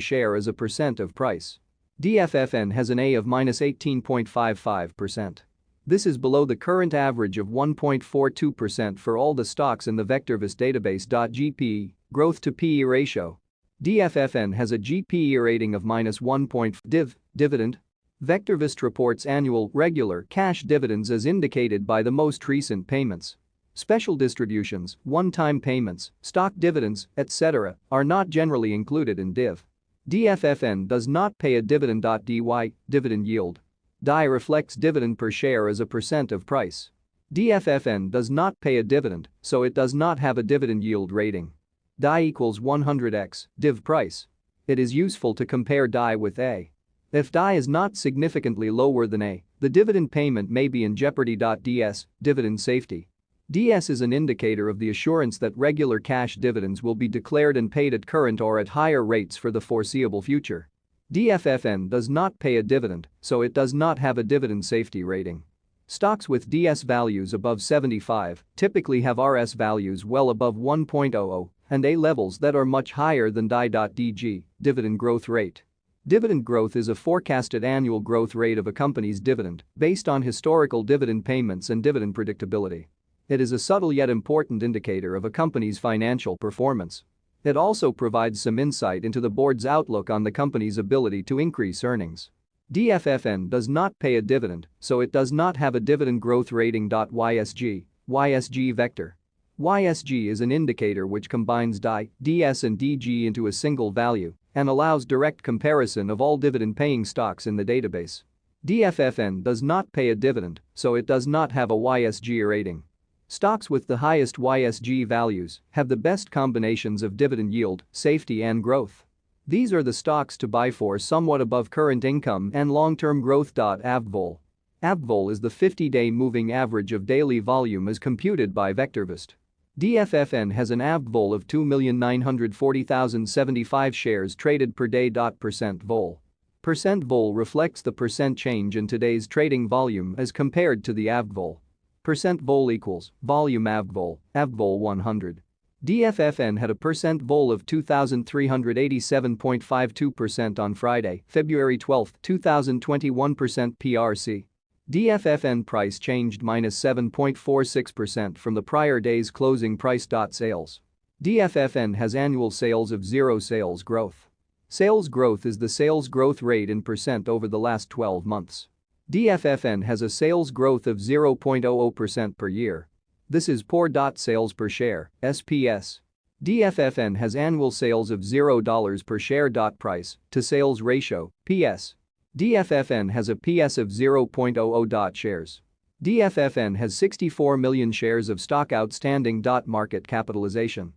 share as a percent of price. DFFN has an A of -18.55%. This is below the current average of 1.42% for all the stocks in the VectorVest database. GPE, growth to PE ratio. DFFN has a GPE rating of -1. Dividend. VectorVest reports annual regular cash dividends as indicated by the most recent payments. Special distributions, one-time payments, stock dividends, etc. are not generally included in DIV. DFFN does not pay a dividend. DY, dividend yield. DI reflects dividend per share as a percent of price. DFFN does not pay a dividend, so it does not have a dividend yield rating. DI equals 100x, div price. It is useful to compare DI with A. If DI is not significantly lower than A, the dividend payment may be in jeopardy. DS, dividend safety. DS is an indicator of the assurance that regular cash dividends will be declared and paid at current or at higher rates for the foreseeable future. DFFN does not pay a dividend, so it does not have a dividend safety rating. Stocks with DS values above 75 typically have RS values well above 1.00 and A levels that are much higher than DI. DG, dividend growth rate. Dividend growth is a forecasted annual growth rate of a company's dividend based on historical dividend payments and dividend predictability. It is a subtle yet important indicator of a company's financial performance. It also provides some insight into the board's outlook on the company's ability to increase earnings. DFFN does not pay a dividend, so it does not have a dividend growth rating. YSG, YSG vector. YSG is an indicator which combines DI, DS and DG into a single value and allows direct comparison of all dividend-paying stocks in the database. DFFN does not pay a dividend, so it does not have a YSG rating. Stocks with the highest YSG values have the best combinations of dividend yield, safety and growth. These are the stocks to buy for somewhat above current income and long-term growth. AVVOL. AVVOL is the 50-day moving average of daily volume as computed by VectorVest. DFFN has an AVVOL of 2,940,075 shares traded per day. Percent vol. Percent vol reflects the percent change in today's trading volume as compared to the AVVOL. Percent vol equals volume AVVOL, AVVOL 100. DFFN had a percent vol of 2,387.52% on Friday, February 12, 2021. PRC. DFFN price changed -7.46% from the prior day's closing price. Sales. DFFN has annual sales of 0 sales growth. Sales growth is the sales growth rate in percent over the last 12 months. DFFN has a sales growth of 0.00% per year. This is poor. Sales per share, SPS. DFFN has annual sales of $0 per share. Price to sales ratio, PS. DFFN has a PS of 0.00. Shares. DFFN has 64 million shares of stock outstanding. Market capitalization.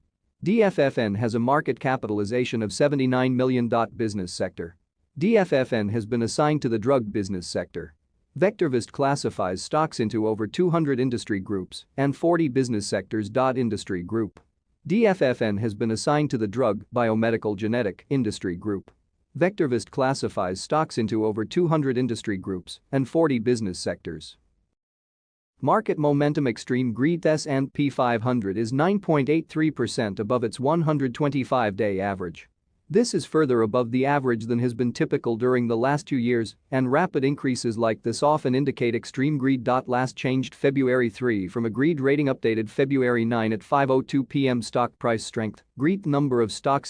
DFFN has a market capitalization of 79 million. Business sector. DFFN has been assigned to the drug business sector. VectorVest classifies stocks into over 200 industry groups and 40 business sectors. Industry group. DFFN has been assigned to the drug, biomedical genetic industry group. VectorVest classifies stocks into over 200 industry groups and 40 business sectors. Market momentum. Extreme greed. S&P 500 is 9.83% above its 125-day average. This is further above the average than has been typical during the last 2 years, and rapid increases like this often indicate extreme greed. Last changed February 3 from a greed rating updated February 9 at 5:02 p.m. Stock price strength, greed number of stocks